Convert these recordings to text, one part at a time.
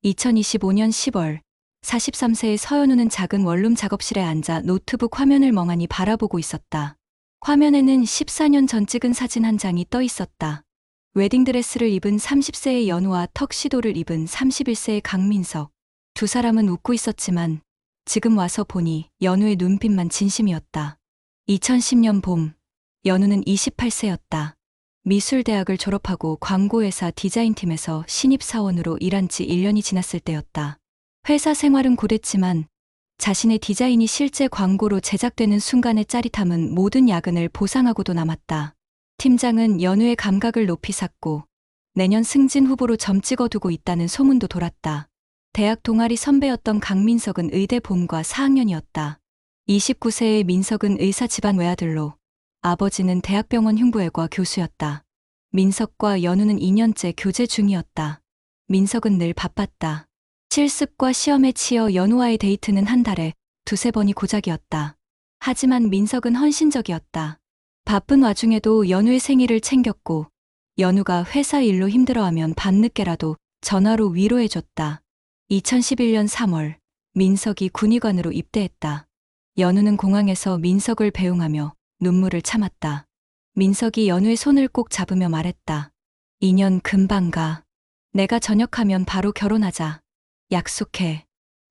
2025년 10월 43세의 서연우는 작은 원룸 작업실에 앉아 노트북 화면을 멍하니 바라보고 있었다. 화면에는 14년 전 찍은 사진 한 장이 떠 있었다. 웨딩드레스를 입은 30세의 연우와 턱시도를 입은 31세의 강민석. 두 사람은 웃고 있었지만 지금 와서 보니 연우의 눈빛만 진심이었다. 2010년 봄, 연우는 28세였다. 미술대학을 졸업하고 광고회사 디자인팀에서 신입사원으로 일한 지 1년이 지났을 때였다. 회사 생활은 고됐지만 자신의 디자인이 실제 광고로 제작되는 순간의 짜릿함은 모든 야근을 보상하고도 남았다. 팀장은 연우의 감각을 높이 샀고 내년 승진 후보로 점 찍어두고 있다는 소문도 돌았다. 대학 동아리 선배였던 강민석은 의대 봄과 4학년이었다. 29세의 민석은 의사 집안 외아들로 아버지는 대학병원 흉부외과 교수였다. 민석과 연우는 2년째 교제 중이었다. 민석은 늘 바빴다. 실습과 시험에 치여 연우와의 데이트는 한 달에 두세 번이 고작이었다. 하지만 민석은 헌신적이었다. 바쁜 와중에도 연우의 생일을 챙겼고 연우가 회사 일로 힘들어하면 밤늦게라도 전화로 위로해줬다. 2011년 3월 민석이 군의관으로 입대했다. 연우는 공항에서 민석을 배웅하며 눈물을 참았다. 민석이 연우의 손을 꼭 잡으며 말했다. 2년 금방 가. 내가 전역하면 바로 결혼하자. 약속해.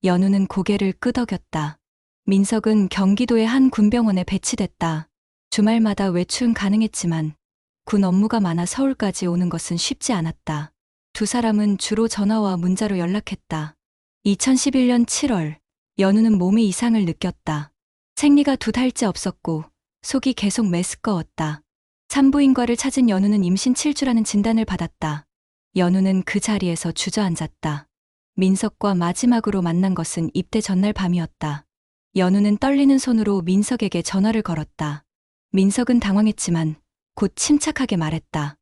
연우는 고개를 끄덕였다. 민석은 경기도의 한 군병원에 배치됐다. 주말마다 외출 가능했지만 군 업무가 많아 서울까지 오는 것은 쉽지 않았다. 두 사람은 주로 전화와 문자로 연락했다. 2011년 7월, 연우는 몸에 이상을 느꼈다. 생리가 2달째 없었고 속이 계속 메스꺼웠다. 산부인과를 찾은 연우는 임신 7주라는 진단을 받았다. 연우는 그 자리에서 주저앉았다. 민석과 마지막으로 만난 것은 입대 전날 밤이었다. 연우는 떨리는 손으로 민석에게 전화를 걸었다. 민석은 당황했지만 곧 침착하게 말했다.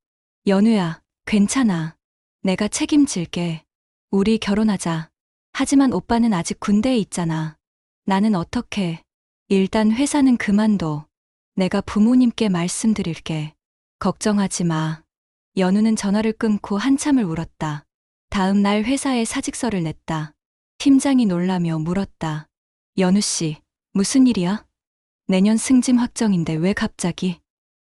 연우야, 괜찮아. 내가 책임질게. 우리 결혼하자. 하지만 오빠는 아직 군대에 있잖아. 나는 어떡해. 일단 회사는 그만둬. 내가 부모님께 말씀드릴게. 걱정하지 마. 연우는 전화를 끊고 한참을 울었다. 다음 날 회사에 사직서를 냈다. 팀장이 놀라며 물었다. 연우 씨, 무슨 일이야? 내년 승진 확정인데 왜 갑자기?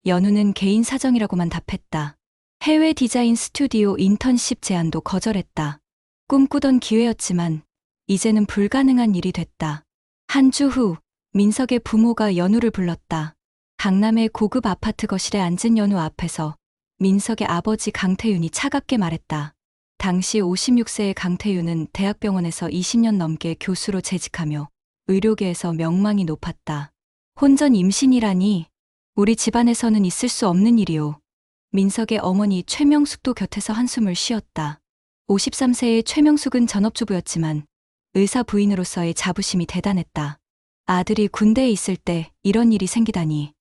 연우는 개인 사정이라고만 답했다. 해외 디자인 스튜디오 인턴십 제안도 거절했다. 꿈꾸던 기회였지만 이제는 불가능한 일이 됐다. 한 주 후, 민석의 부모가 연우를 불렀다. 강남의 고급 아파트 거실에 앉은 연우 앞에서 민석의 아버지 강태윤이 차갑게 말했다. 당시 56세의 강태윤은 대학병원에서 20년 넘게 교수로 재직하며 의료계에서 명망이 높았다. 혼전 임신이라니 우리 집안에서는 있을 수 없는 일이오. 민석의 어머니 최명숙도 곁에서 한숨을 쉬었다. 53세의 최명숙은 전업주부였지만 의사 부인으로서의 자부심이 대단했다. 아들이 군대에 있을 때 이런 일이 생기다니.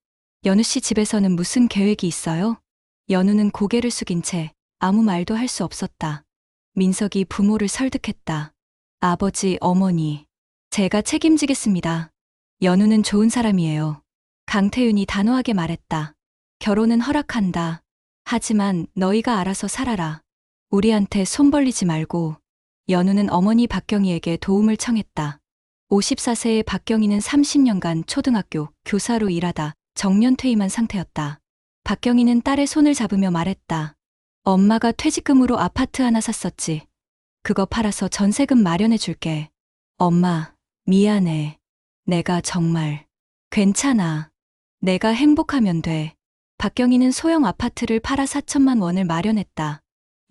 연우 씨 집에서는 무슨 계획이 있어요? 연우는 고개를 숙인 채 아무 말도 할 수 없었다. 민석이 부모를 설득했다. 아버지, 어머니, 제가 책임지겠습니다. 연우는 좋은 사람이에요. 강태윤이 단호하게 말했다. 결혼은 허락한다. 하지만 너희가 알아서 살아라. 우리한테 손 벌리지 말고. 연우는 어머니 박경희에게 도움을 청했다. 54세의 박경희는 30년간 초등학교 교사로 일하다 정년 퇴임한 상태였다. 박경희는 딸의 손을 잡으며 말했다. 엄마가 퇴직금으로 아파트 하나 샀었지. 그거 팔아서 전세금 마련해 줄게. 엄마, 미안해. 내가 정말. 괜찮아. 내가 행복하면 돼. 박경희는 소형 아파트를 팔아 4천만 원을 마련했다.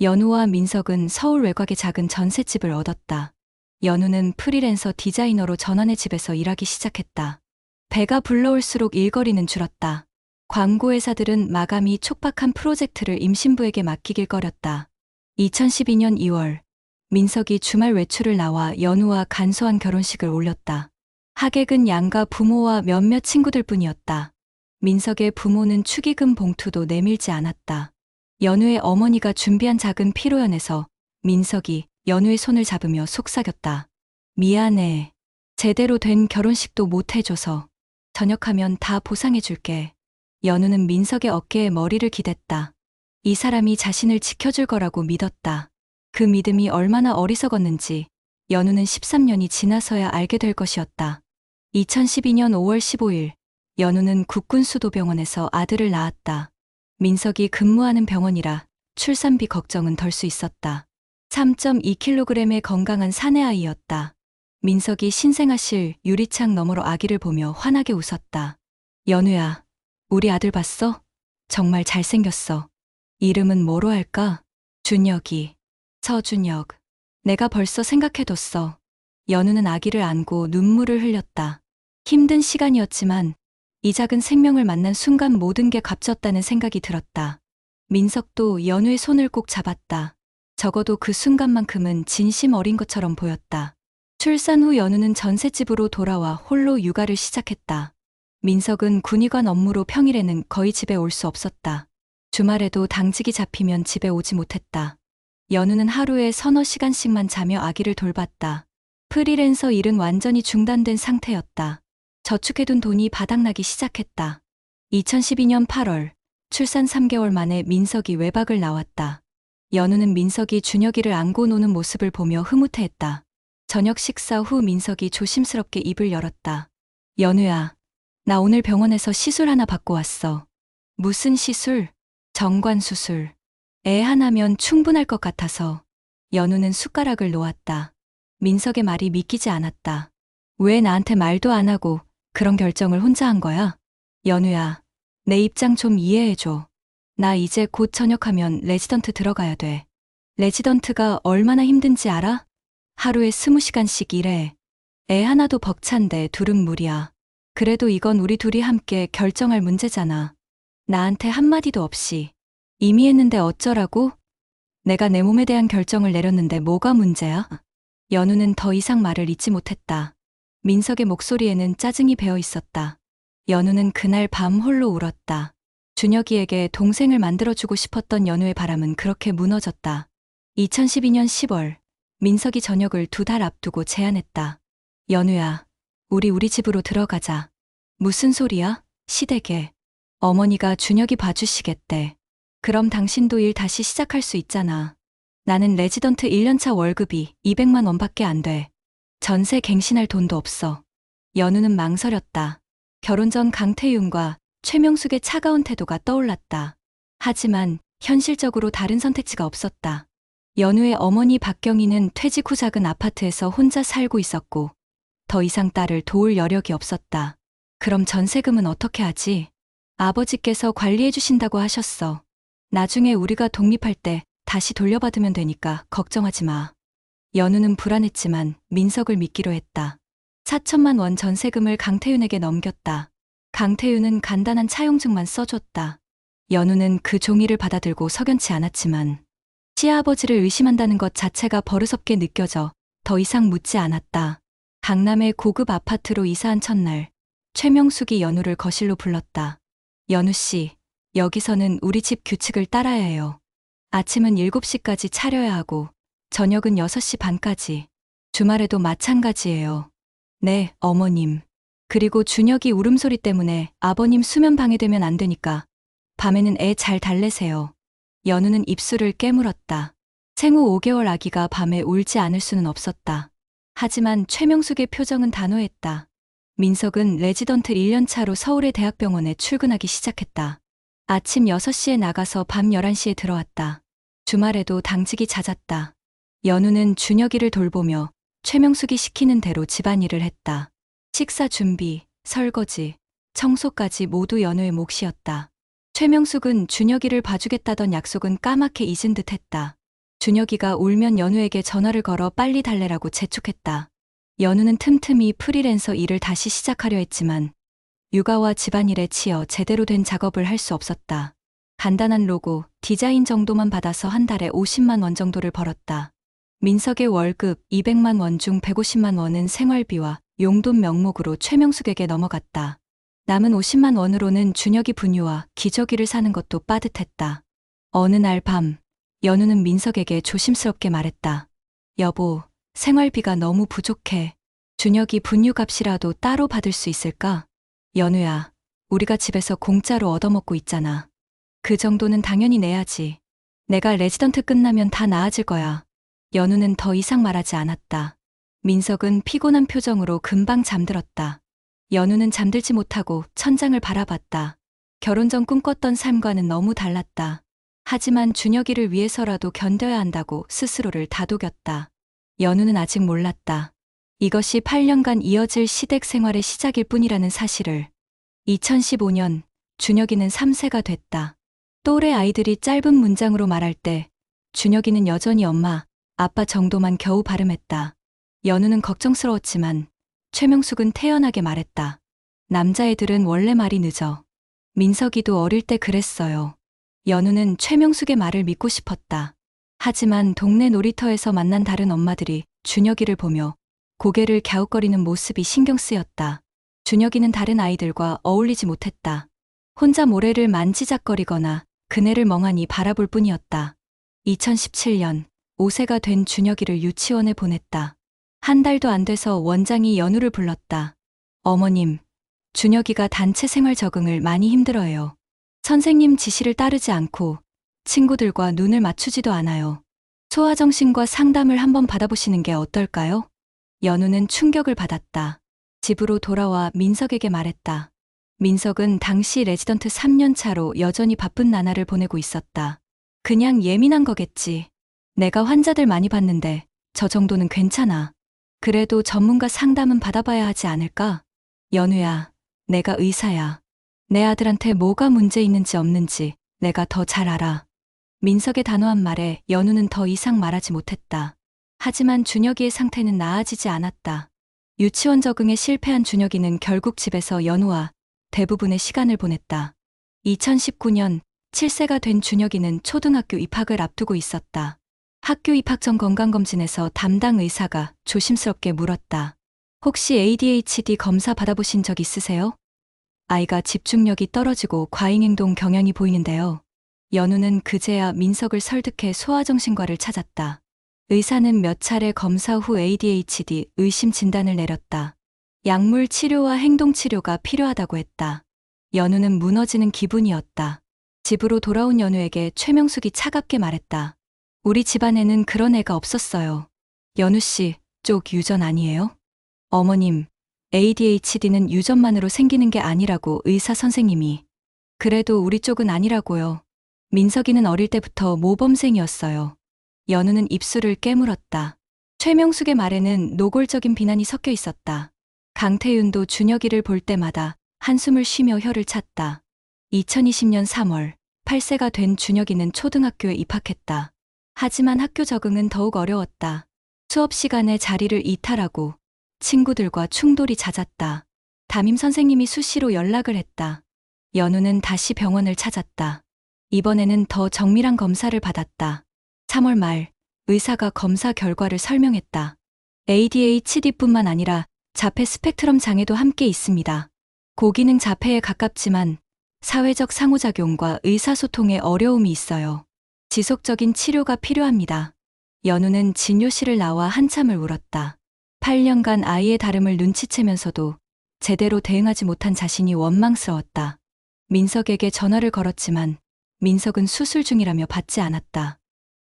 연우와 민석은 서울 외곽의 작은 전셋집을 얻었다. 연우는 프리랜서 디자이너로 전원의 집에서 일하기 시작했다. 배가 불러올수록 일거리는 줄었다. 광고회사들은 마감이 촉박한 프로젝트를 임신부에게 맡기길 꺼렸다. 2012년 2월, 민석이 주말 외출을 나와 연우와 간소한 결혼식을 올렸다. 하객은 양가 부모와 몇몇 친구들 뿐이었다. 민석의 부모는 축의금 봉투도 내밀지 않았다. 연우의 어머니가 준비한 작은 피로연에서 민석이 연우의 손을 잡으며 속삭였다. 미안해. 제대로 된 결혼식도 못 해줘서. 전역하면 다 보상해줄게. 연우는 민석의 어깨에 머리를 기댔다. 이 사람이 자신을 지켜줄 거라고 믿었다. 그 믿음이 얼마나 어리석었는지 연우는 13년이 지나서야 알게 될 것이었다. 2012년 5월 15일, 연우는 국군수도병원에서 아들을 낳았다. 민석이 근무하는 병원이라 출산비 걱정은 덜 수 있었다. 3.2kg의 건강한 사내아이였다. 민석이 신생아실 유리창 너머로 아기를 보며 환하게 웃었다. 연우야, 우리 아들 봤어? 정말 잘생겼어. 이름은 뭐로 할까? 준혁이. 서준혁. 내가 벌써 생각해뒀어. 연우는 아기를 안고 눈물을 흘렸다. 힘든 시간이었지만 이 작은 생명을 만난 순간 모든 게 값졌다는 생각이 들었다. 민석도 연우의 손을 꼭 잡았다. 적어도 그 순간만큼은 진심 어린 것처럼 보였다. 출산 후 연우는 전셋집으로 돌아와 홀로 육아를 시작했다. 민석은 군의관 업무로 평일에는 거의 집에 올 수 없었다. 주말에도 당직이 잡히면 집에 오지 못했다. 연우는 하루에 서너 시간씩만 자며 아기를 돌봤다. 프리랜서 일은 완전히 중단된 상태였다. 저축해둔 돈이 바닥나기 시작했다. 2012년 8월, 출산 3개월 만에 민석이 외박을 나왔다. 연우는 민석이 준혁이를 안고 노는 모습을 보며 흐뭇해했다. 저녁 식사 후 민석이 조심스럽게 입을 열었다. 연우야, 나 오늘 병원에서 시술 하나 받고 왔어. 무슨 시술? 정관수술. 애 하나면 충분할 것 같아서. 연우는 숟가락을 놓았다. 민석의 말이 믿기지 않았다. 왜 나한테 말도 안 하고 그런 결정을 혼자 한 거야? 연우야, 내 입장 좀 이해해줘. 나 이제 곧 전역하면 레지던트 들어가야 돼. 레지던트가 얼마나 힘든지 알아? 하루에 20시간씩 일해. 애 하나도 벅찬데 둘은 무리야. 그래도 이건 우리 둘이 함께 결정할 문제잖아. 나한테 한마디도 없이. 이미 했는데 어쩌라고? 내가 내 몸에 대한 결정을 내렸는데 뭐가 문제야? 연우는 더 이상 말을 잇지 못했다. 민석의 목소리에는 짜증이 배어 있었다. 연우는 그날 밤 홀로 울었다. 준혁이에게 동생을 만들어주고 싶었던 연우의 바람은 그렇게 무너졌다. 2012년 10월, 민석이 저녁을 2달 앞두고 제안했다. 연우야, 우리 집으로 들어가자. 무슨 소리야? 시댁에. 어머니가 준혁이 봐주시겠대. 그럼 당신도 일 다시 시작할 수 있잖아. 나는 레지던트 1년차 월급이 200만 원밖에 안 돼. 전세 갱신할 돈도 없어. 연우는 망설였다. 결혼 전 강태윤과 최명숙의 차가운 태도가 떠올랐다. 하지만 현실적으로 다른 선택지가 없었다. 연우의 어머니 박경희는 퇴직 후 작은 아파트에서 혼자 살고 있었고 더 이상 딸을 도울 여력이 없었다. 그럼 전세금은 어떻게 하지? 아버지께서 관리해 주신다고 하셨어. 나중에 우리가 독립할 때 다시 돌려받으면 되니까 걱정하지 마. 연우는 불안했지만 민석을 믿기로 했다. 4천만 원 전세금을 강태윤에게 넘겼다. 강태윤은 간단한 차용증만 써줬다. 연우는 그 종이를 받아들고 석연치 않았지만 시아버지를 의심한다는 것 자체가 버릇없게 느껴져 더 이상 묻지 않았다. 강남의 고급 아파트로 이사한 첫날, 최명숙이 연우를 거실로 불렀다. 연우 씨, 여기서는 우리 집 규칙을 따라야 해요. 아침은 7시까지 차려야 하고 저녁은 6시 반까지. 주말에도 마찬가지예요. 네, 어머님. 그리고 준혁이 울음소리 때문에 아버님 수면 방해되면 안 되니까 밤에는 애 잘 달래세요. 연우는 입술을 깨물었다. 생후 5개월 아기가 밤에 울지 않을 수는 없었다. 하지만 최명숙의 표정은 단호했다. 민석은 레지던트 1년차로 서울의 대학병원에 출근하기 시작했다. 아침 6시에 나가서 밤 11시에 들어왔다. 주말에도 당직이 잦았다. 연우는 준혁이를 돌보며 최명숙이 시키는 대로 집안일을 했다. 식사 준비, 설거지, 청소까지 모두 연우의 몫이었다. 최명숙은 준혁이를 봐주겠다던 약속은 까맣게 잊은 듯 했다. 준혁이가 울면 연우에게 전화를 걸어 빨리 달래라고 재촉했다. 연우는 틈틈이 프리랜서 일을 다시 시작하려 했지만 육아와 집안일에 치여 제대로 된 작업을 할 수 없었다. 간단한 로고, 디자인 정도만 받아서 한 달에 50만 원 정도를 벌었다. 민석의 월급 200만 원 중 150만 원은 생활비와 용돈 명목으로 최명숙에게 넘어갔다. 남은 50만 원으로는 준혁이 분유와 기저귀를 사는 것도 빠듯했다. 어느 날 밤, 연우는 민석에게 조심스럽게 말했다. 여보, 생활비가 너무 부족해. 준혁이 분유값이라도 따로 받을 수 있을까? 연우야, 우리가 집에서 공짜로 얻어먹고 있잖아. 그 정도는 당연히 내야지. 내가 레지던트 끝나면 다 나아질 거야. 연우는 더 이상 말하지 않았다. 민석은 피곤한 표정으로 금방 잠들었다. 연우는 잠들지 못하고 천장을 바라봤다. 결혼 전 꿈꿨던 삶과는 너무 달랐다. 하지만 준혁이를 위해서라도 견뎌야 한다고 스스로를 다독였다. 연우는 아직 몰랐다. 이것이 8년간 이어질 시댁 생활의 시작일 뿐이라는 사실을. 2015년 준혁이는 3세가 됐다. 또래 아이들이 짧은 문장으로 말할 때 준혁이는 여전히 엄마, 아빠 정도만 겨우 발음했다. 연우는 걱정스러웠지만 최명숙은 태연하게 말했다. 남자애들은 원래 말이 늦어. 민석이도 어릴 때 그랬어요. 연우는 최명숙의 말을 믿고 싶었다. 하지만 동네 놀이터에서 만난 다른 엄마들이 준혁이를 보며 고개를 갸웃거리는 모습이 신경 쓰였다. 준혁이는 다른 아이들과 어울리지 못했다. 혼자 모래를 만지작거리거나 그네를 멍하니 바라볼 뿐이었다. 2017년 5세가 된 준혁이를 유치원에 보냈다. 한 달도 안 돼서 원장이 연우를 불렀다. 어머님, 준혁이가 단체 생활 적응을 많이 힘들어해요. 선생님 지시를 따르지 않고 친구들과 눈을 맞추지도 않아요. 소아정신과 상담을 한번 받아보시는 게 어떨까요? 연우는 충격을 받았다. 집으로 돌아와 민석에게 말했다. 민석은 당시 레지던트 3년 차로 여전히 바쁜 나날을 보내고 있었다. 그냥 예민한 거겠지. 내가 환자들 많이 봤는데 저 정도는 괜찮아. 그래도 전문가 상담은 받아봐야 하지 않을까? 연우야, 내가 의사야. 내 아들한테 뭐가 문제 있는지 없는지 내가 더 잘 알아. 민석의 단호한 말에 연우는 더 이상 말하지 못했다. 하지만 준혁이의 상태는 나아지지 않았다. 유치원 적응에 실패한 준혁이는 결국 집에서 연우와 대부분의 시간을 보냈다. 2019년 7세가 된 준혁이는 초등학교 입학을 앞두고 있었다. 학교 입학 전 건강검진에서 담당 의사가 조심스럽게 물었다. 혹시 ADHD 검사 받아보신 적 있으세요? 아이가 집중력이 떨어지고 과잉행동 경향이 보이는데요. 연우는 그제야 민석을 설득해 소아정신과를 찾았다. 의사는 몇 차례 검사 후 ADHD 의심 진단을 내렸다. 약물 치료와 행동 치료가 필요하다고 했다. 연우는 무너지는 기분이었다. 집으로 돌아온 연우에게 최명숙이 차갑게 말했다. 우리 집안에는 그런 애가 없었어요. 연우 씨, 쪽 유전 아니에요? 어머님, ADHD는 유전만으로 생기는 게 아니라고 의사 선생님이. 그래도 우리 쪽은 아니라고요. 민석이는 어릴 때부터 모범생이었어요. 연우는 입술을 깨물었다. 최명숙의 말에는 노골적인 비난이 섞여 있었다. 강태윤도 준혁이를 볼 때마다 한숨을 쉬며 혀를 찼다. 2020년 3월 8세가 된 준혁이는 초등학교에 입학했다. 하지만 학교 적응은 더욱 어려웠다. 수업 시간에 자리를 이탈하고 친구들과 충돌이 잦았다. 담임 선생님이 수시로 연락을 했다. 연우는 다시 병원을 찾았다. 이번에는 더 정밀한 검사를 받았다. 3월 말 의사가 검사 결과를 설명했다. ADHD뿐만 아니라 자폐 스펙트럼 장애도 함께 있습니다. 고기능 자폐에 가깝지만 사회적 상호작용과 의사소통에 어려움이 있어요. 지속적인 치료가 필요합니다. 연우는 진료실을 나와 한참을 울었다. 8년간 아이의 다름을 눈치채면서도 제대로 대응하지 못한 자신이 원망스러웠다. 민석에게 전화를 걸었지만 민석은 수술 중이라며 받지 않았다.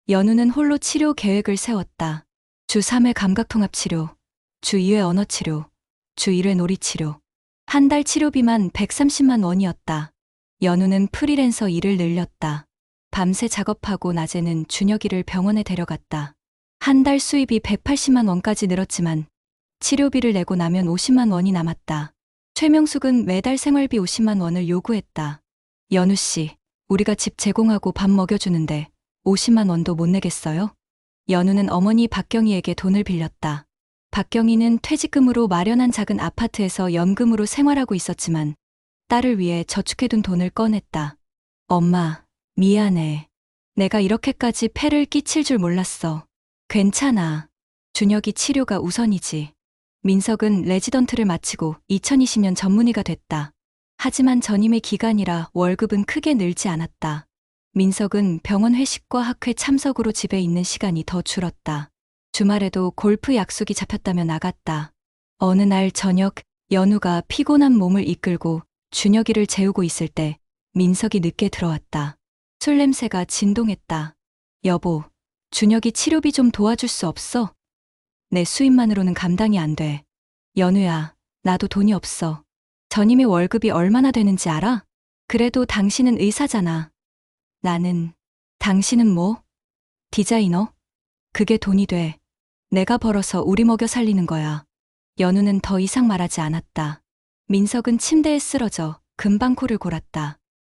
연우는 홀로 치료 계획을 세웠다. 주 3회 감각통합치료, 주 2회 언어치료, 주 1회 놀이치료. 한 달 치료비만 130만 원이었다. 연우는 프리랜서 일을 늘렸다. 밤새 작업하고 낮에는 준혁이를 병원에 데려갔다. 한 달 수입이 180만 원까지 늘었지만 치료비를 내고 나면 50만 원이 남았다. 최명숙은 매달 생활비 50만 원을 요구했다. 연우 씨, 우리가 집 제공하고 밥 먹여주는데 50만 원도 못 내겠어요? 연우는 어머니 박경희에게 돈을 빌렸다. 박경희는 퇴직금으로 마련한 작은 아파트에서 연금으로 생활하고 있었지만 딸을 위해 저축해둔 돈을 꺼냈다. 엄마, 미안해. 내가 이렇게까지 폐를 끼칠 줄 몰랐어. 괜찮아. 준혁이 치료가 우선이지. 민석은 레지던트를 마치고 2020년 전문의가 됐다. 하지만 전임의 기간이라 월급은 크게 늘지 않았다. 민석은 병원 회식과 학회 참석으로 집에 있는 시간이 더 줄었다. 주말에도 골프 약속이 잡혔다며 나갔다. 어느 날 저녁 연우가 피곤한 몸을 이끌고 준혁이를 재우고 있을 때 민석이 늦게 들어왔다. 술 냄새가 진동했다. 여보, 준혁이 치료비 좀 도와줄 수 없어? 내 수입만으로는 감당이 안 돼. 연우야, 나도 돈이 없어. 전임의 월급이 얼마나 되는지 알아? 그래도 당신은 의사잖아. 나는, 당신은 뭐? 디자이너? 그게 돈이 돼. 내가 벌어서 우리 먹여 살리는 거야. 연우는 더 이상 말하지 않았다. 민석은 침대에 쓰러져 금방 코를 골았다.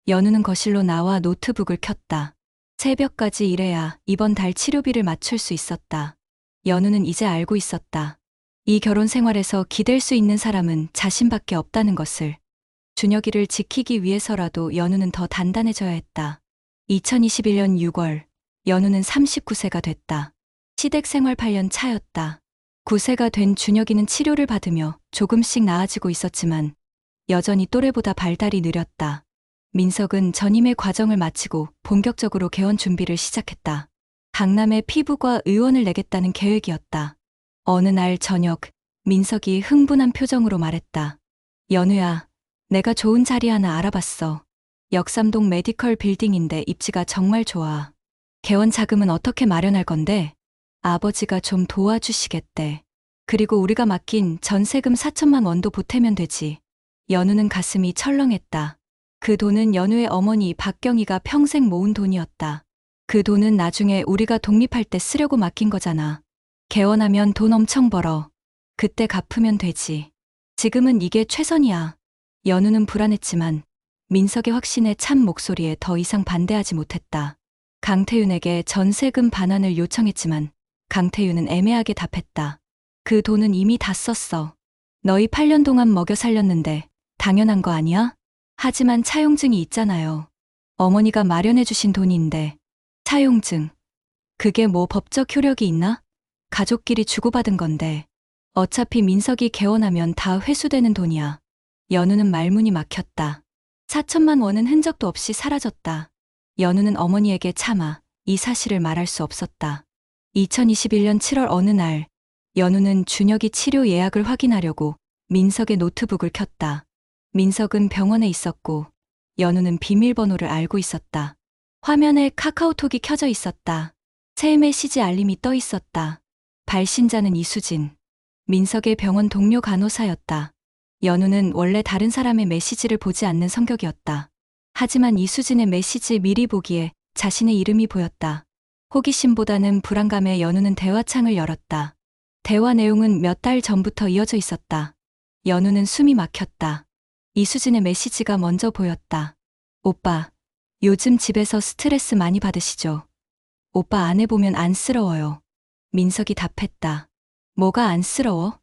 연우는 거실로 나와 노트북을 켰다. 새벽까지 일해야 이번 달 치료비를 맞출 수 있었다. 연우는 이제 알고 있었다. 이 결혼 생활에서 기댈 수 있는 사람은 자신밖에 없다는 것을. 준혁이를 지키기 위해서라도 연우는 더 단단해져야 했다. 2021년 6월, 연우는 39세가 됐다. 시댁 생활 8년 차였다. 9세가 된 준혁이는 치료를 받으며 조금씩 나아지고 있었지만 여전히 또래보다 발달이 느렸다. 민석은 전임의 과정을 마치고 본격적으로 개원 준비를 시작했다. 강남의 피부과 의원을 내겠다는 계획이었다. 어느 날 저녁, 민석이 흥분한 표정으로 말했다. 연우야, 내가 좋은 자리 하나 알아봤어. 역삼동 메디컬 빌딩인데 입지가 정말 좋아. 개원 자금은 어떻게 마련할 건데? 아버지가 좀 도와주시겠대. 그리고 우리가 맡긴 전세금 4천만 원도 보태면 되지. 연우는 가슴이 철렁했다. 그 돈은 연우의 어머니 박경희가 평생 모은 돈이었다. 그 돈은 나중에 우리가 독립할 때 쓰려고 맡긴 거잖아. 개원하면 돈 엄청 벌어. 그때 갚으면 되지. 지금은 이게 최선이야. 연우는 불안했지만 민석의 확신에 찬 목소리에 더 이상 반대하지 못했다. 강태윤에게 전세금 반환을 요청했지만 강태윤은 애매하게 답했다. 그 돈은 이미 다 썼어. 너희 8년 동안 먹여 살렸는데 당연한 거 아니야? 하지만 차용증이 있잖아요. 어머니가 마련해 주신 돈인데. 차용증. 그게 뭐 법적 효력이 있나? 가족끼리 주고받은 건데. 어차피 민석이 개원하면 다 회수되는 돈이야. 연우는 말문이 막혔다. 4천만 원은 흔적도 없이 사라졌다. 연우는 어머니에게 차마 이 사실을 말할 수 없었다. 2021년 7월 어느 날, 연우는 준혁이 치료 예약을 확인하려고 민석의 노트북을 켰다. 민석은 병원에 있었고 연우는 비밀번호를 알고 있었다. 화면에 카카오톡이 켜져 있었다. 새 메시지 알림이 떠 있었다. 발신자는 이수진. 민석의 병원 동료 간호사였다. 연우는 원래 다른 사람의 메시지를 보지 않는 성격이었다. 하지만 이수진의 메시지 미리 보기에 자신의 이름이 보였다. 호기심보다는 불안감에 연우는 대화창을 열었다. 대화 내용은 몇 달 전부터 이어져 있었다. 연우는 숨이 막혔다. 이수진의 메시지가 먼저 보였다. 오빠, 요즘 집에서 스트레스 많이 받으시죠? 오빠 아내 보면 안쓰러워요. 민석이 답했다. 뭐가 안쓰러워?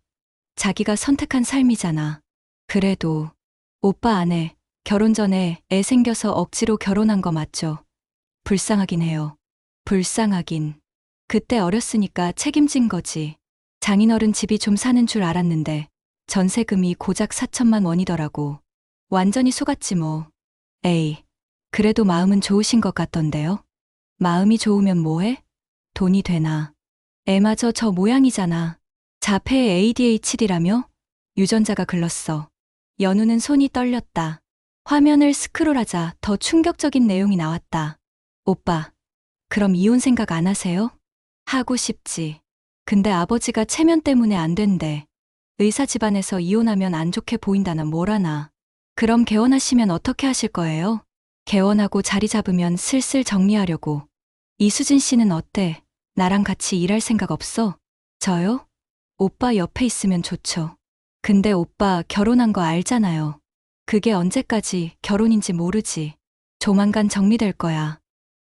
자기가 선택한 삶이잖아. 그래도 오빠 아내 결혼 전에 애 생겨서 억지로 결혼한 거 맞죠? 불쌍하긴 해요. 불쌍하긴. 그때 어렸으니까 책임진 거지. 장인어른 집이 좀 사는 줄 알았는데 전세금이 고작 4천만 원이더라고. 완전히 속았지 뭐. 에이, 그래도 마음은 좋으신 것 같던데요? 마음이 좋으면 뭐해? 돈이 되나? 애마저 저 모양이잖아. 자폐의 ADHD라며? 유전자가 글렀어. 연우는 손이 떨렸다. 화면을 스크롤하자 더 충격적인 내용이 나왔다. 오빠, 그럼 이혼 생각 안 하세요? 하고 싶지. 근데 아버지가 체면 때문에 안 된대. 의사 집안에서 이혼하면 안 좋게 보인다나 뭐라나. 그럼 개원하시면 어떻게 하실 거예요? 개원하고 자리 잡으면 슬슬 정리하려고. 이수진 씨는 어때? 나랑 같이 일할 생각 없어? 저요? 오빠 옆에 있으면 좋죠. 근데 오빠 결혼한 거 알잖아요. 그게 언제까지 결혼인지 모르지. 조만간 정리될 거야.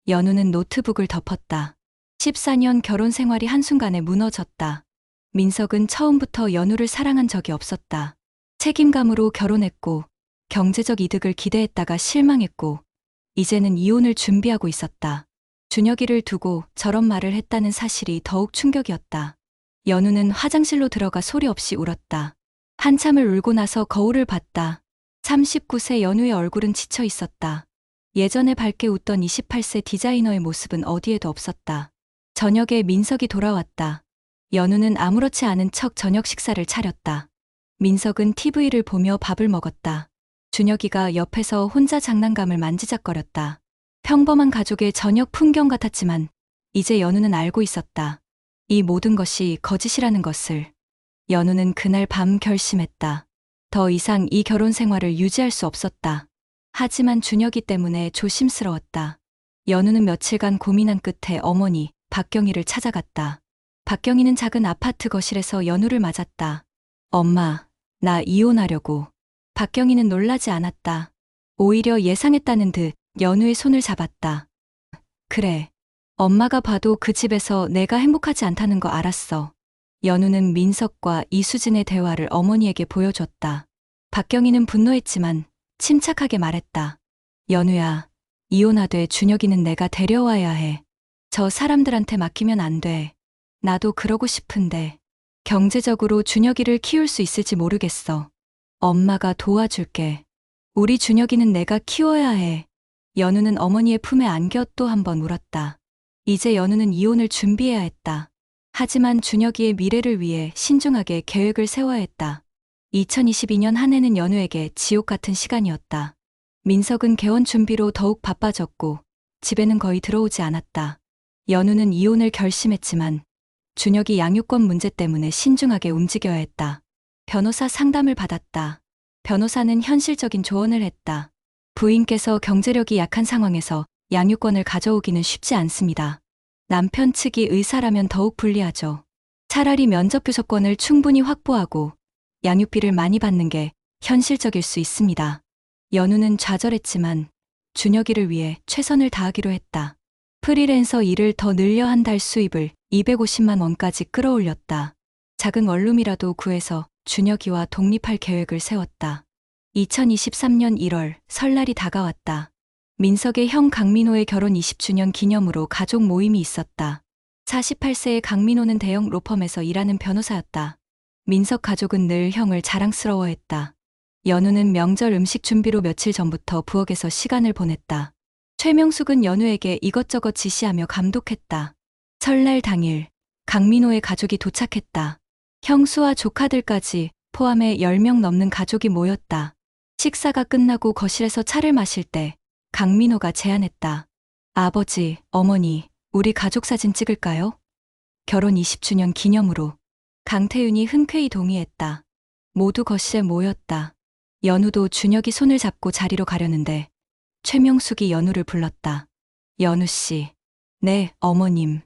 연우는 노트북을 덮었다. 14년 결혼 생활이 한순간에 무너졌다. 민석은 처음부터 연우를 사랑한 적이 없었다. 책임감으로 결혼했고 경제적 이득을 기대했다가 실망했고 이제는 이혼을 준비하고 있었다. 준혁이를 두고 저런 말을 했다는 사실이 더욱 충격이었다. 연우는 화장실로 들어가 소리 없이 울었다. 한참을 울고 나서 거울을 봤다. 39세 연우의 얼굴은 지쳐 있었다. 예전에 밝게 웃던 28세 디자이너의 모습은 어디에도 없었다. 저녁에 민석이 돌아왔다. 연우는 아무렇지 않은 척 저녁 식사를 차렸다. 민석은 TV를 보며 밥을 먹었다. 준혁이가 옆에서 혼자 장난감을 만지작거렸다. 평범한 가족의 저녁 풍경 같았지만 이제 연우는 알고 있었다. 이 모든 것이 거짓이라는 것을. 연우는 그날 밤 결심했다. 더 이상 이 결혼 생활을 유지할 수 없었다. 하지만 준혁이 때문에 조심스러웠다. 연우는 며칠간 고민한 끝에 어머니 박경희를 찾아갔다. 박경희는 작은 아파트 거실에서 연우를 맞았다. 엄마, 나 이혼하려고. 박경희는 놀라지 않았다. 오히려 예상했다는 듯 연우의 손을 잡았다. 그래. 엄마가 봐도 그 집에서 내가 행복하지 않다는 거 알았어. 연우는 민석과 이수진의 대화를 어머니에게 보여줬다. 박경희는 분노했지만 침착하게 말했다. 연우야, 이혼하되 준혁이는 내가 데려와야 해. 저 사람들한테 맡기면 안 돼. 나도 그러고 싶은데 경제적으로 준혁이를 키울 수 있을지 모르겠어. 엄마가 도와줄게. 우리 준혁이는 내가 키워야 해. 연우는 어머니의 품에 안겨 또 한 번 울었다. 이제 연우는 이혼을 준비해야 했다. 하지만 준혁이의 미래를 위해 신중하게 계획을 세워야 했다. 2022년 한 해는 연우에게 지옥 같은 시간이었다. 민석은 개원 준비로 더욱 바빠졌고 집에는 거의 들어오지 않았다. 연우는 이혼을 결심했지만 준혁이 양육권 문제 때문에 신중하게 움직여야 했다. 변호사 상담을 받았다. 변호사는 현실적인 조언을 했다. 부인께서 경제력이 약한 상황에서 양육권을 가져오기는 쉽지 않습니다. 남편 측이 의사라면 더욱 불리하죠. 차라리 면접교섭권을 충분히 확보하고 양육비를 많이 받는 게 현실적일 수 있습니다. 연우는 좌절했지만 준혁이를 위해 최선을 다하기로 했다. 프리랜서 일을 더 늘려 한 달 수입을 250만 원까지 끌어올렸다. 작은 원룸이라도 구해서 준혁이와 독립할 계획을 세웠다. 2023년 1월 설날이 다가왔다. 민석의 형 강민호의 결혼 20주년 기념으로 가족 모임이 있었다. 48세의 강민호는 대형 로펌에서 일하는 변호사였다. 민석 가족은 늘 형을 자랑스러워했다. 연우는 명절 음식 준비로 며칠 전부터 부엌에서 시간을 보냈다. 최명숙은 연우에게 이것저것 지시하며 감독했다. 설날 당일 강민호의 가족이 도착했다. 형수와 조카들까지 포함해 10명 넘는 가족이 모였다. 식사가 끝나고 거실에서 차를 마실 때 강민호가 제안했다. 아버지, 어머니, 우리 가족 사진 찍을까요? 결혼 20주년 기념으로. 강태윤이 흔쾌히 동의했다. 모두 거실에 모였다. 연우도 준혁이 손을 잡고 자리로 가려는데 최명숙이 연우를 불렀다. 연우 씨. 네, 어머님.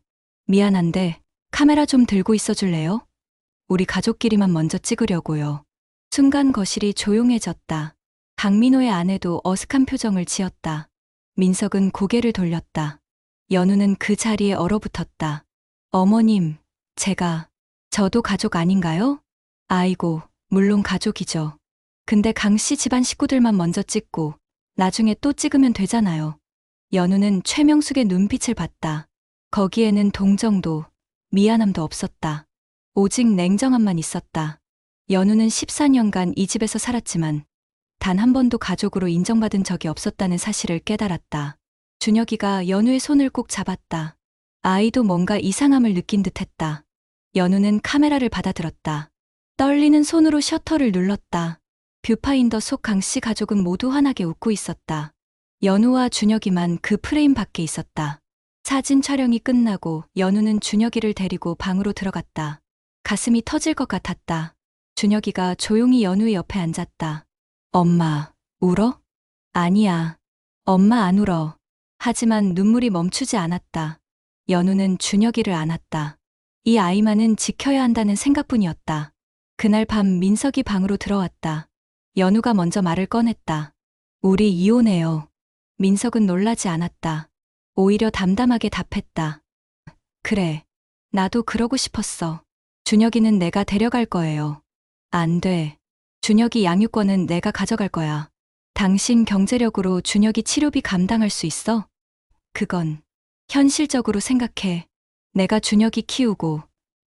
미안한데 카메라 좀 들고 있어 줄래요? 우리 가족끼리만 먼저 찍으려고요. 순간 거실이 조용해졌다. 강민호의 아내도 어색한 표정을 지었다. 민석은 고개를 돌렸다. 연우는 그 자리에 얼어붙었다. 어머님, 저도 가족 아닌가요? 아이고, 물론 가족이죠. 근데 강씨 집안 식구들만 먼저 찍고 나중에 또 찍으면 되잖아요. 연우는 최명숙의 눈빛을 봤다. 거기에는 동정도, 미안함도 없었다. 오직 냉정함만 있었다. 연우는 14년간 이 집에서 살았지만 단 한 번도 가족으로 인정받은 적이 없었다는 사실을 깨달았다. 준혁이가 연우의 손을 꼭 잡았다. 아이도 뭔가 이상함을 느낀 듯했다. 연우는 카메라를 받아들었다. 떨리는 손으로 셔터를 눌렀다. 뷰파인더 속 강씨 가족은 모두 환하게 웃고 있었다. 연우와 준혁이만 그 프레임 밖에 있었다. 사진 촬영이 끝나고 연우는 준혁이를 데리고 방으로 들어갔다. 가슴이 터질 것 같았다. 준혁이가 조용히 연우의 옆에 앉았다. 엄마, 울어? 아니야. 엄마 안 울어. 하지만 눈물이 멈추지 않았다. 연우는 준혁이를 안았다. 이 아이만은 지켜야 한다는 생각뿐이었다. 그날 밤 민석이 방으로 들어왔다. 연우가 먼저 말을 꺼냈다. 우리 이혼해요. 민석은 놀라지 않았다. 오히려 담담하게 답했다. 그래. 나도 그러고 싶었어. 준혁이는 내가 데려갈 거예요. 안 돼. 준혁이 양육권은 내가 가져갈 거야. 당신 경제력으로 준혁이 치료비 감당할 수 있어? 그건 현실적으로 생각해. 내가 준혁이 키우고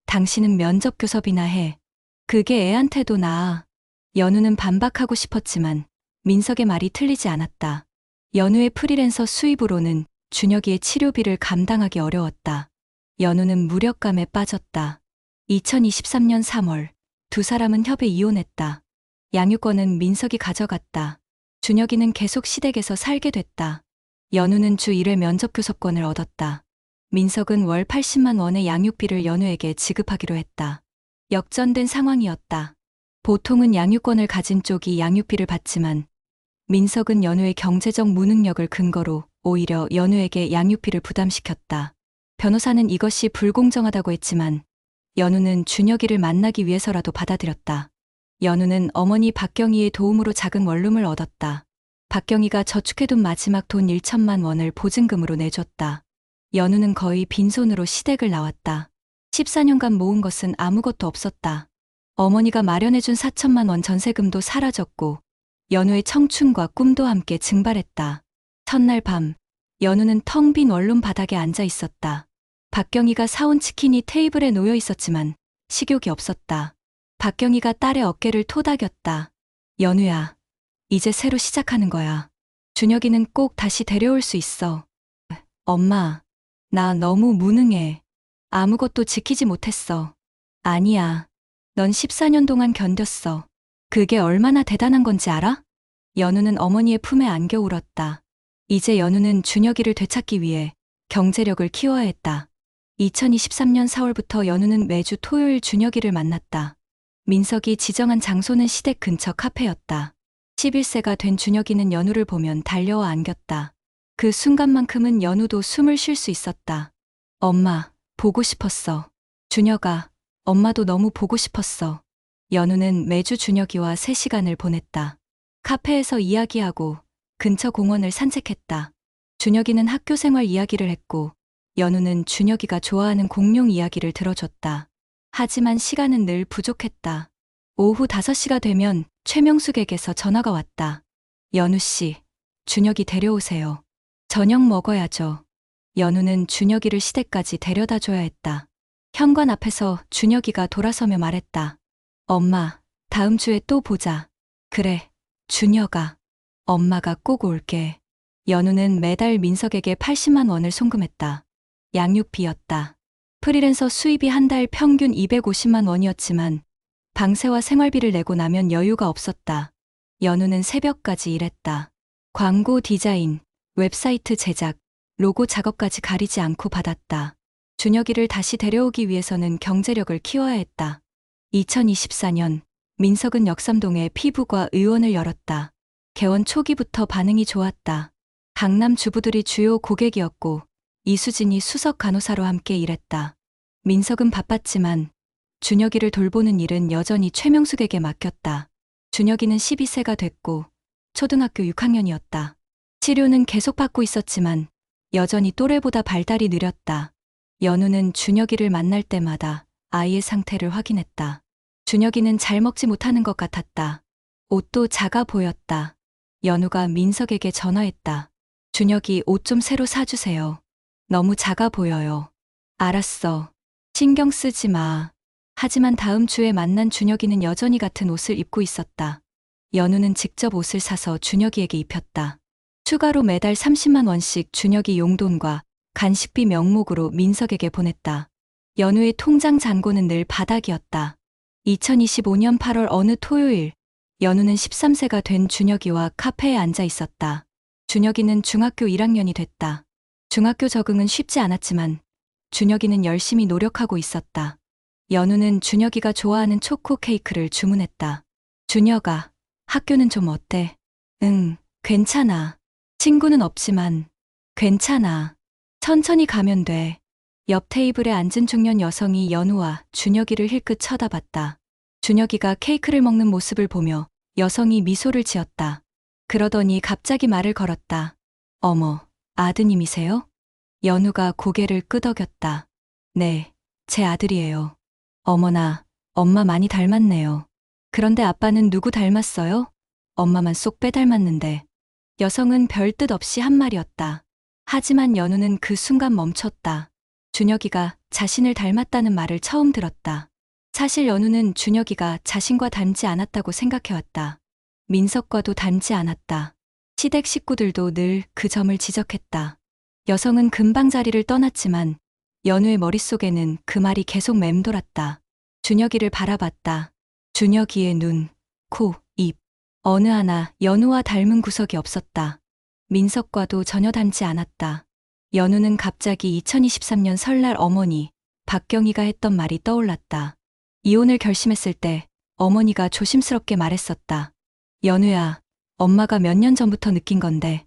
당신은 면접 교섭이나 해. 그게 애한테도 나아. 연우는 반박하고 싶었지만 민석의 말이 틀리지 않았다. 연우의 프리랜서 수입으로는 준혁이의 치료비를 감당하기 어려웠다. 연우는 무력감에 빠졌다. 2023년 3월 두 사람은 협에 이혼했다. 양육권은 민석이 가져갔다. 준혁이는 계속 시댁에서 살게 됐다. 연우는 주 1회 면접 교섭권을 얻었다. 민석은 월 80만 원의 양육비를 연우에게 지급하기로 했다. 역전된 상황이었다. 보통은 양육권을 가진 쪽이 양육비를 받지만 민석은 연우의 경제적 무능력을 근거로 오히려 연우에게 양육비를 부담시켰다. 변호사는 이것이 불공정하다고 했지만 연우는 준혁이를 만나기 위해서라도 받아들였다. 연우는 어머니 박경희의 도움으로 작은 원룸을 얻었다. 박경희가 저축해둔 마지막 돈 1천만 원을 보증금으로 내줬다. 연우는 거의 빈손으로 시댁을 나왔다. 14년간 모은 것은 아무것도 없었다. 어머니가 마련해준 4천만 원 전세금도 사라졌고 연우의 청춘과 꿈도 함께 증발했다. 첫날 밤, 연우는 텅 빈 원룸 바닥에 앉아 있었다. 박경희가 사온 치킨이 테이블에 놓여 있었지만 식욕이 없었다. 박경희가 딸의 어깨를 토닥였다. 연우야, 이제 새로 시작하는 거야. 준혁이는 꼭 다시 데려올 수 있어. 엄마, 나 너무 무능해. 아무것도 지키지 못했어. 아니야. 넌 14년 동안 견뎠어. 그게 얼마나 대단한 건지 알아? 연우는 어머니의 품에 안겨 울었다. 이제 연우는 준혁이를 되찾기 위해 경제력을 키워야 했다. 2023년 4월부터 연우는 매주 토요일 준혁이를 만났다. 민석이 지정한 장소는 시댁 근처 카페였다. 11세가 된 준혁이는 연우를 보면 달려와 안겼다. 그 순간만큼은 연우도 숨을 쉴 수 있었다. 엄마, 보고 싶었어. 준혁아, 엄마도 너무 보고 싶었어. 연우는 매주 준혁이와 3시간을 보냈다. 카페에서 이야기하고 근처 공원을 산책했다. 준혁이는 학교 생활 이야기를 했고 연우는 준혁이가 좋아하는 공룡 이야기를 들어줬다. 하지만 시간은 늘 부족했다. 오후 5시가 되면 최명숙에게서 전화가 왔다. 연우 씨, 준혁이 데려오세요. 저녁 먹어야죠. 연우는 준혁이를 시댁까지 데려다 줘야 했다. 현관 앞에서 준혁이가 돌아서며 말했다. 엄마, 다음 주에 또 보자. 그래, 준혁아. 엄마가 꼭 올게. 연우는 매달 민석에게 80만 원을 송금했다. 양육비였다. 프리랜서 수입이 한 달 평균 250만 원이었지만 방세와 생활비를 내고 나면 여유가 없었다. 연우는 새벽까지 일했다. 광고 디자인, 웹사이트 제작, 로고 작업까지 가리지 않고 받았다. 준혁이를 다시 데려오기 위해서는 경제력을 키워야 했다. 2024년, 민석은 역삼동에 피부과 의원을 열었다. 개원 초기부터 반응이 좋았다. 강남 주부들이 주요 고객이었고 이수진이 수석 간호사로 함께 일했다. 민석은 바빴지만 준혁이를 돌보는 일은 여전히 최명숙에게 맡겼다. 준혁이는 12세가 됐고 초등학교 6학년이었다. 치료는 계속 받고 있었지만 여전히 또래보다 발달이 느렸다. 연우는 준혁이를 만날 때마다 아이의 상태를 확인했다. 준혁이는 잘 먹지 못하는 것 같았다. 옷도 작아 보였다. 연우가 민석에게 전화했다. 준혁이 옷 좀 새로 사주세요. 너무 작아 보여요. 알았어. 신경 쓰지 마. 하지만 다음 주에 만난 준혁이는 여전히 같은 옷을 입고 있었다. 연우는 직접 옷을 사서 준혁이에게 입혔다. 추가로 매달 30만 원씩 준혁이 용돈과 간식비 명목으로 민석에게 보냈다. 연우의 통장 잔고는 늘 바닥이었다. 2025년 8월 어느 토요일, 연우는 13세가 된 준혁이와 카페에 앉아 있었다. 준혁이는 중학교 1학년이 됐다. 중학교 적응은 쉽지 않았지만 준혁이는 열심히 노력하고 있었다. 연우는 준혁이가 좋아하는 초코 케이크를 주문했다. 준혁아, 학교는 좀 어때? 응, 괜찮아. 친구는 없지만 괜찮아. 천천히 가면 돼. 옆 테이블에 앉은 중년 여성이 연우와 준혁이를 힐끗 쳐다봤다. 준혁이가 케이크를 먹는 모습을 보며 여성이 미소를 지었다. 그러더니 갑자기 말을 걸었다. 어머, 아드님이세요? 연우가 고개를 끄덕였다. 네, 제 아들이에요. 어머나, 엄마 많이 닮았네요. 그런데 아빠는 누구 닮았어요? 엄마만 쏙 빼닮았는데. 여성은 별뜻 없이 한 말이었다. 하지만 연우는 그 순간 멈췄다. 준혁이가 자신을 닮았다는 말을 처음 들었다. 사실 연우는 준혁이가 자신과 닮지 않았다고 생각해왔다. 민석과도 닮지 않았다. 시댁 식구들도 늘 그 점을 지적했다. 여성은 금방 자리를 떠났지만 연우의 머릿속에는 그 말이 계속 맴돌았다. 준혁이를 바라봤다. 준혁이의 눈, 코, 입. 어느 하나 연우와 닮은 구석이 없었다. 민석과도 전혀 닮지 않았다. 연우는 갑자기 2023년 설날 어머니, 박경희가 했던 말이 떠올랐다. 이혼을 결심했을 때 어머니가 조심스럽게 말했었다. 연우야, 엄마가 몇 년 전부터 느낀 건데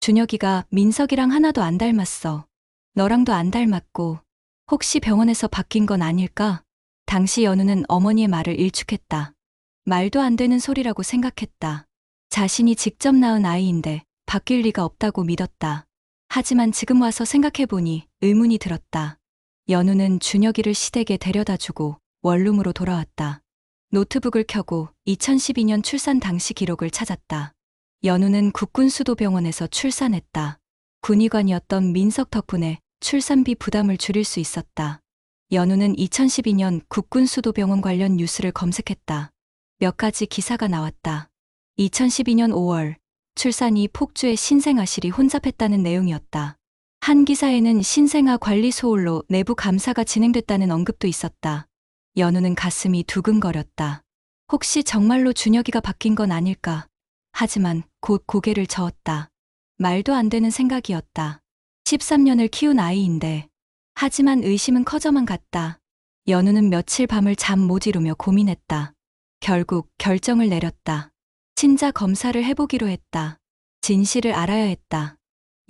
준혁이가 민석이랑 하나도 안 닮았어. 너랑도 안 닮았고 혹시 병원에서 바뀐 건 아닐까? 당시 연우는 어머니의 말을 일축했다. 말도 안 되는 소리라고 생각했다. 자신이 직접 낳은 아이인데 바뀔 리가 없다고 믿었다. 하지만 지금 와서 생각해보니 의문이 들었다. 연우는 준혁이를 시댁에 데려다주고 원룸으로 돌아왔다. 노트북을 켜고 2012년 출산 당시 기록을 찾았다. 연우는 국군수도병원에서 출산했다. 군의관이었던 민석 덕분에 출산비 부담을 줄일 수 있었다. 연우는 2012년 국군수도병원 관련 뉴스를 검색했다. 몇 가지 기사가 나왔다. 2012년 5월 출산이 폭주해 신생아실이 혼잡했다는 내용이었다. 한 기사에는 신생아 관리 소홀로 내부 감사가 진행됐다는 언급도 있었다. 연우는 가슴이 두근거렸다. 혹시 정말로 준혁이가 바뀐 건 아닐까? 하지만 곧 고개를 저었다. 말도 안 되는 생각이었다. 13년을 키운 아이인데. 하지만 의심은 커져만 갔다. 연우는 며칠 밤을 잠 못 이루며 고민했다. 결국 결정을 내렸다. 친자 검사를 해보기로 했다. 진실을 알아야 했다.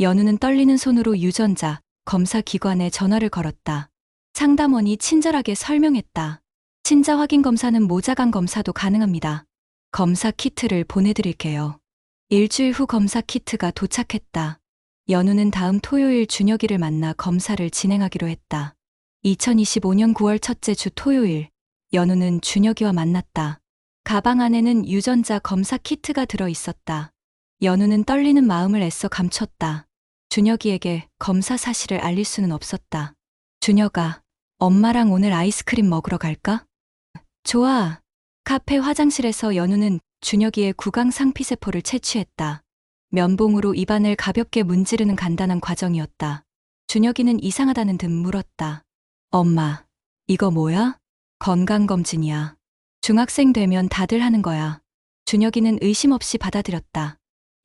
연우는 떨리는 손으로 유전자 검사 기관에 전화를 걸었다. 상담원이 친절하게 설명했다. 친자 확인 검사는 모자간 검사도 가능합니다. 검사 키트를 보내드릴게요. 일주일 후 검사 키트가 도착했다. 연우는 다음 토요일 준혁이를 만나 검사를 진행하기로 했다. 2025년 9월 첫째 주 토요일, 연우는 준혁이와 만났다. 가방 안에는 유전자 검사 키트가 들어 있었다. 연우는 떨리는 마음을 애써 감췄다. 준혁이에게 검사 사실을 알릴 수는 없었다. 준혁아, 엄마랑 오늘 아이스크림 먹으러 갈까? 좋아. 카페 화장실에서 연우는 준혁이의 구강 상피세포를 채취했다. 면봉으로 입안을 가볍게 문지르는 간단한 과정이었다. 준혁이는 이상하다는 듯 물었다. 엄마, 이거 뭐야? 건강검진이야. 중학생 되면 다들 하는 거야. 준혁이는 의심 없이 받아들였다.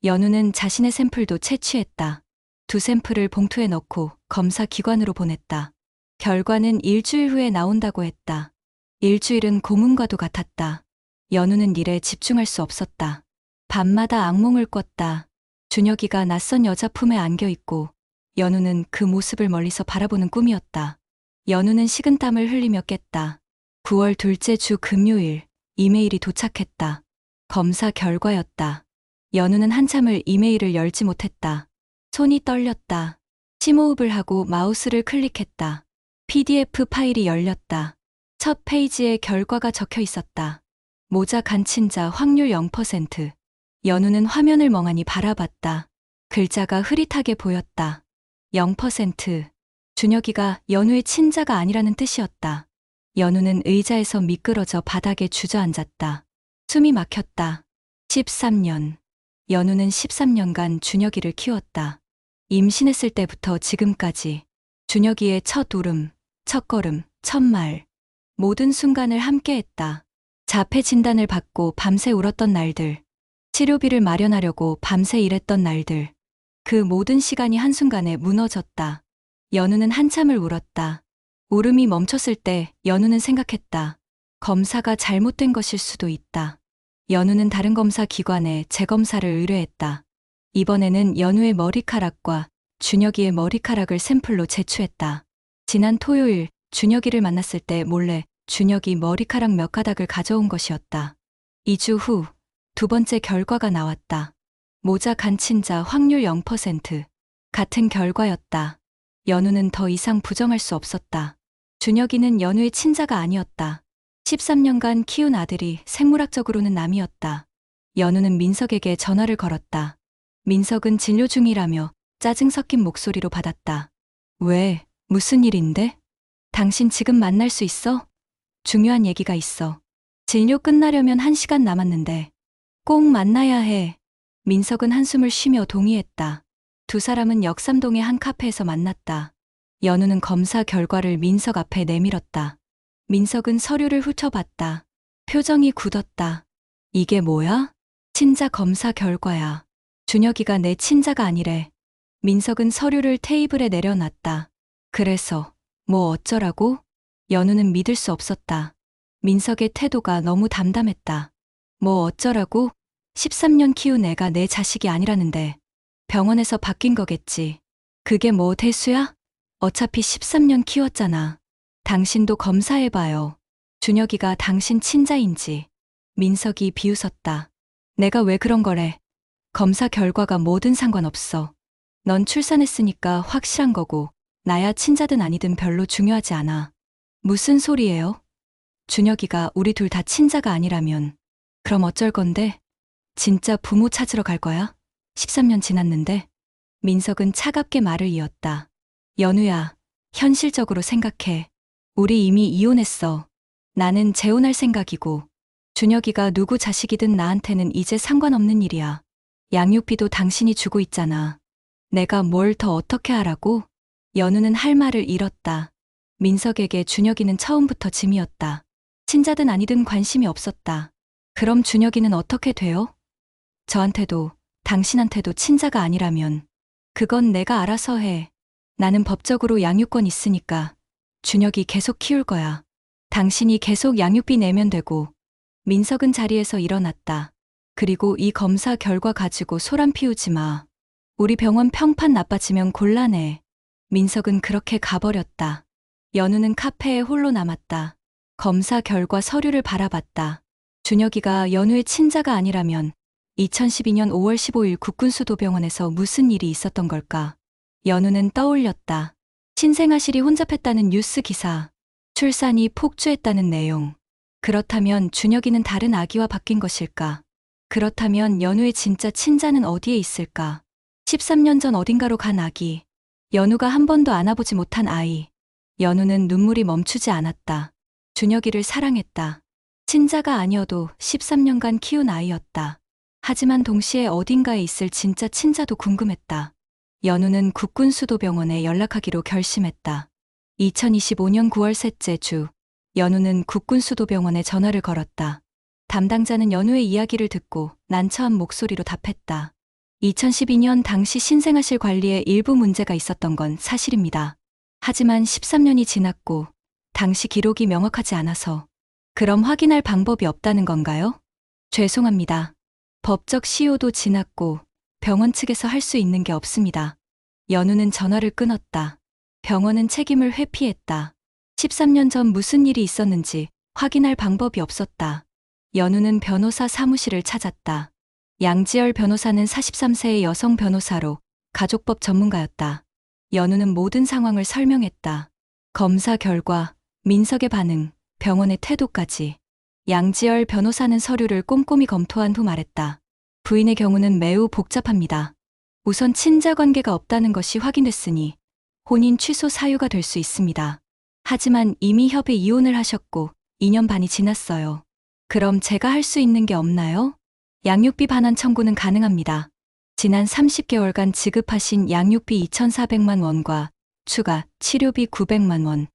연우는 자신의 샘플도 채취했다. 두 샘플을 봉투에 넣고 검사 기관으로 보냈다. 결과는 일주일 후에 나온다고 했다. 일주일은 고문과도 같았다. 연우는 일에 집중할 수 없었다. 밤마다 악몽을 꿨다. 준혁이가 낯선 여자 품에 안겨있고 연우는 그 모습을 멀리서 바라보는 꿈이었다. 연우는 식은땀을 흘리며 깼다. 9월 둘째 주 금요일, 이메일이 도착했다. 검사 결과였다. 연우는 한참을 이메일을 열지 못했다. 손이 떨렸다. 심호흡을 하고 마우스를 클릭했다. PDF 파일이 열렸다. 첫 페이지에 결과가 적혀 있었다. 모자 간친자 확률 0%. 연우는 화면을 멍하니 바라봤다. 글자가 흐릿하게 보였다. 0%. 준혁이가 연우의 친자가 아니라는 뜻이었다. 연우는 의자에서 미끄러져 바닥에 주저앉았다. 숨이 막혔다. 13년. 연우는 13년간 준혁이를 키웠다. 임신했을 때부터 지금까지 준혁이의 첫 울음, 첫 걸음, 첫 말. 모든 순간을 함께했다. 자폐 진단을 받고 밤새 울었던 날들. 치료비를 마련하려고 밤새 일했던 날들. 그 모든 시간이 한순간에 무너졌다. 연우는 한참을 울었다. 울음이 멈췄을 때 연우는 생각했다. 검사가 잘못된 것일 수도 있다. 연우는 다른 검사 기관에 재검사를 의뢰했다. 이번에는 연우의 머리카락과 준혁이의 머리카락을 샘플로 제출했다. 지난 토요일 준혁이를 만났을 때 몰래 준혁이 머리카락 몇 가닥을 가져온 것이었다. 2주 후 두 번째 결과가 나왔다. 모자 간친자 확률 0%. 같은 결과였다. 연우는 더 이상 부정할 수 없었다. 준혁이는 연우의 친자가 아니었다. 13년간 키운 아들이 생물학적으로는 남이었다. 연우는 민석에게 전화를 걸었다. 민석은 진료 중이라며 짜증 섞인 목소리로 받았다. 왜? 무슨 일인데? 당신 지금 만날 수 있어? 중요한 얘기가 있어. 진료 끝나려면 1시간 남았는데 꼭 만나야 해. 민석은 한숨을 쉬며 동의했다. 두 사람은 역삼동의 한 카페에서 만났다. 연우는 검사 결과를 민석 앞에 내밀었다. 민석은 서류를 훑어봤다. 표정이 굳었다. 이게 뭐야? 친자 검사 결과야. 준혁이가 내 친자가 아니래. 민석은 서류를 테이블에 내려놨다. 그래서 뭐 어쩌라고? 연우는 믿을 수 없었다. 민석의 태도가 너무 담담했다. 뭐 어쩌라고? 13년 키운 애가 내 자식이 아니라는데 병원에서 바뀐 거겠지. 그게 뭐 대수야? 어차피 13년 키웠잖아. 당신도 검사해봐요. 준혁이가 당신 친자인지. 민석이 비웃었다. 내가 왜 그런 거래? 검사 결과가 뭐든 상관없어. 넌 출산했으니까 확실한 거고 나야 친자든 아니든 별로 중요하지 않아. 무슨 소리예요? 준혁이가 우리 둘 다 친자가 아니라면 그럼 어쩔 건데? 진짜 부모 찾으러 갈 거야? 13년 지났는데? 민석은 차갑게 말을 이었다. 연우야, 현실적으로 생각해. 우리 이미 이혼했어. 나는 재혼할 생각이고 준혁이가 누구 자식이든 나한테는 이제 상관없는 일이야. 양육비도 당신이 주고 있잖아. 내가 뭘 더 어떻게 하라고? 연우는 할 말을 잃었다. 민석에게 준혁이는 처음부터 짐이었다. 친자든 아니든 관심이 없었다. 그럼 준혁이는 어떻게 돼요? 저한테도 당신한테도 친자가 아니라면 그건 내가 알아서 해. 나는 법적으로 양육권 있으니까 준혁이 계속 키울 거야. 당신이 계속 양육비 내면 되고. 민석은 자리에서 일어났다. 그리고 이 검사 결과 가지고 소란 피우지 마. 우리 병원 평판 나빠지면 곤란해. 민석은 그렇게 가버렸다. 연우는 카페에 홀로 남았다. 검사 결과 서류를 바라봤다. 준혁이가 연우의 친자가 아니라면 2012년 5월 15일 국군수도병원에서 무슨 일이 있었던 걸까? 연우는 떠올렸다. 신생아실이 혼잡했다는 뉴스 기사, 출산이 폭주했다는 내용. 그렇다면 준혁이는 다른 아기와 바뀐 것일까? 그렇다면 연우의 진짜 친자는 어디에 있을까? 13년 전 어딘가로 간 아기. 연우가 한 번도 안아보지 못한 아이. 연우는 눈물이 멈추지 않았다. 준혁이를 사랑했다. 친자가 아니어도 13년간 키운 아이였다. 하지만 동시에 어딘가에 있을 진짜 친자도 궁금했다. 연우는 국군수도병원에 연락하기로 결심했다. 2025년 9월 셋째 주, 연우는 국군수도병원에 전화를 걸었다. 담당자는 연우의 이야기를 듣고 난처한 목소리로 답했다. 2012년 당시 신생아실 관리에 일부 문제가 있었던 건 사실입니다. 하지만 13년이 지났고 당시 기록이 명확하지 않아서. 그럼 확인할 방법이 없다는 건가요? 죄송합니다. 법적 시효도 지났고 병원 측에서 할 수 있는 게 없습니다. 연우는 전화를 끊었다. 병원은 책임을 회피했다. 13년 전 무슨 일이 있었는지 확인할 방법이 없었다. 연우는 변호사 사무실을 찾았다. 양지열 변호사는 43세의 여성 변호사로 가족법 전문가였다. 연우는 모든 상황을 설명했다. 검사 결과, 민석의 반응, 병원의 태도까지. 양지열 변호사는 서류를 꼼꼼히 검토한 후 말했다. 부인의 경우는 매우 복잡합니다. 우선 친자 관계가 없다는 것이 확인됐으니 혼인 취소 사유가 될 수 있습니다. 하지만 이미 협의 이혼을 하셨고 2년 반이 지났어요. 그럼 제가 할 수 있는 게 없나요? 양육비 반환 청구는 가능합니다. 지난 30개월간 지급하신 양육비 2,400만 원과 추가 치료비 900만 원,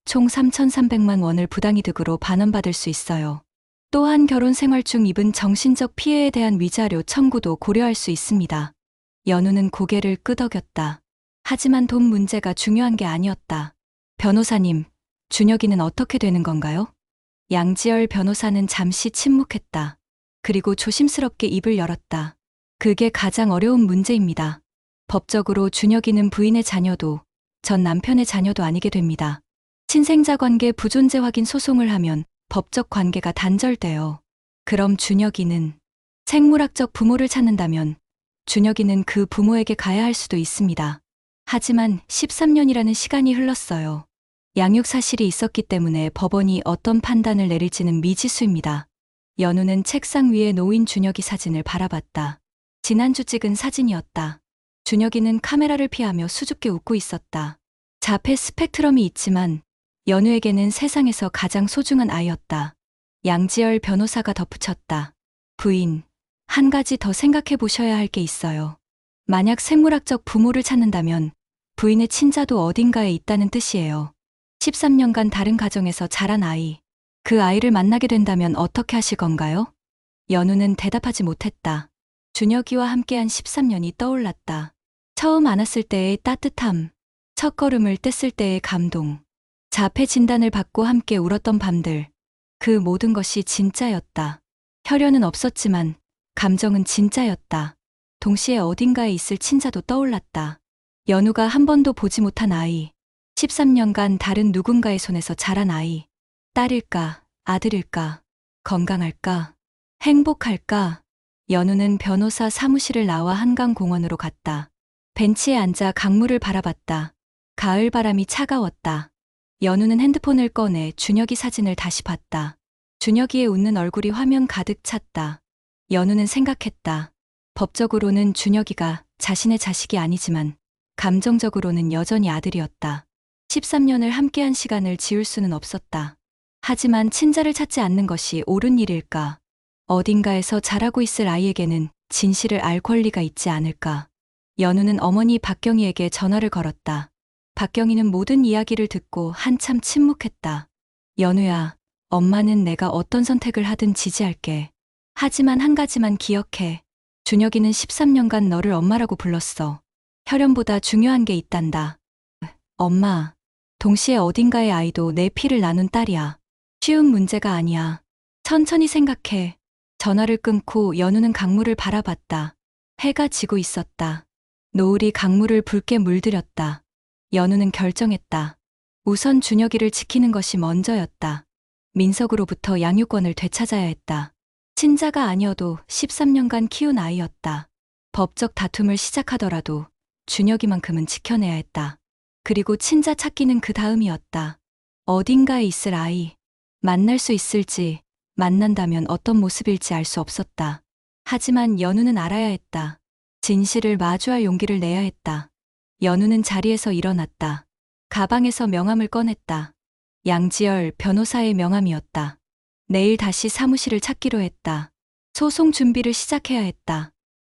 총 3,300만 원을 부당이득으로 반환받을 수 있어요. 또한 결혼 생활 중 입은 정신적 피해에 대한 위자료 청구도 고려할 수 있습니다. 연우는 고개를 끄덕였다. 하지만 돈 문제가 중요한 게 아니었다. 변호사님, 준혁이는 어떻게 되는 건가요? 양지열 변호사는 잠시 침묵했다. 그리고 조심스럽게 입을 열었다. 그게 가장 어려운 문제입니다. 법적으로 준혁이는 부인의 자녀도 전 남편의 자녀도 아니게 됩니다. 친생자 관계 부존재 확인 소송을 하면 법적 관계가 단절돼요. 그럼 준혁이는 생물학적 부모를 찾는다면 준혁이는 그 부모에게 가야 할 수도 있습니다. 하지만 13년이라는 시간이 흘렀어요. 양육 사실이 있었기 때문에 법원이 어떤 판단을 내릴지는 미지수입니다. 연우는 책상 위에 놓인 준혁이 사진을 바라봤다. 지난주 찍은 사진이었다. 준혁이는 카메라를 피하며 수줍게 웃고 있었다. 자폐 스펙트럼이 있지만 연우에게는 세상에서 가장 소중한 아이였다. 양지열 변호사가 덧붙였다. 부인, 한 가지 더 생각해 보셔야 할 게 있어요. 만약 생물학적 부모를 찾는다면 부인의 친자도 어딘가에 있다는 뜻이에요. 13년간 다른 가정에서 자란 아이, 그 아이를 만나게 된다면 어떻게 하실 건가요? 연우는 대답하지 못했다. 준혁이와 함께한 13년이 떠올랐다. 처음 안았을 때의 따뜻함, 첫걸음을 뗐을 때의 감동, 자폐 진단을 받고 함께 울었던 밤들, 그 모든 것이 진짜였다. 혈연은 없었지만 감정은 진짜였다. 동시에 어딘가에 있을 친자도 떠올랐다. 연우가 한 번도 보지 못한 아이, 13년간 다른 누군가의 손에서 자란 아이. 딸일까, 아들일까, 건강할까, 행복할까. 연우는 변호사 사무실을 나와 한강공원으로 갔다. 벤치에 앉아 강물을 바라봤다. 가을 바람이 차가웠다. 연우는 핸드폰을 꺼내 준혁이 사진을 다시 봤다. 준혁이의 웃는 얼굴이 화면 가득 찼다. 연우는 생각했다. 법적으로는 준혁이가 자신의 자식이 아니지만 감정적으로는 여전히 아들이었다. 13년을 함께한 시간을 지울 수는 없었다. 하지만 친자를 찾지 않는 것이 옳은 일일까? 어딘가에서 자라고 있을 아이에게는 진실을 알 권리가 있지 않을까? 연우는 어머니 박경희에게 전화를 걸었다. 박경희는 모든 이야기를 듣고 한참 침묵했다. 연우야, 엄마는 내가 어떤 선택을 하든 지지할게. 하지만 한 가지만 기억해. 준혁이는 13년간 너를 엄마라고 불렀어. 혈연보다 중요한 게 있단다. 엄마, 동시에 어딘가의 아이도 내 피를 나눈 딸이야. 쉬운 문제가 아니야. 천천히 생각해. 전화를 끊고 연우는 강물을 바라봤다. 해가 지고 있었다. 노을이 강물을 붉게 물들였다. 연우는 결정했다. 우선 준혁이를 지키는 것이 먼저였다. 민석으로부터 양육권을 되찾아야 했다. 친자가 아니어도 13년간 키운 아이였다. 법적 다툼을 시작하더라도 준혁이만큼은 지켜내야 했다. 그리고 친자 찾기는 그 다음이었다. 어딘가에 있을 아이. 만날 수 있을지, 만난다면 어떤 모습일지 알 수 없었다. 하지만 연우는 알아야 했다. 진실을 마주할 용기를 내야 했다. 연우는 자리에서 일어났다. 가방에서 명함을 꺼냈다. 양지열 변호사의 명함이었다. 내일 다시 사무실을 찾기로 했다. 소송 준비를 시작해야 했다.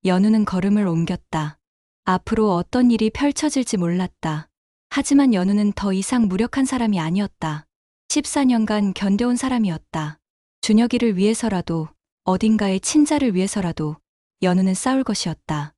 연우는 걸음을 옮겼다. 앞으로 어떤 일이 펼쳐질지 몰랐다. 하지만 연우는 더 이상 무력한 사람이 아니었다. 14년간 견뎌온 사람이었다. 준혁이를 위해서라도, 어딘가의 친자를 위해서라도 연우는 싸울 것이었다.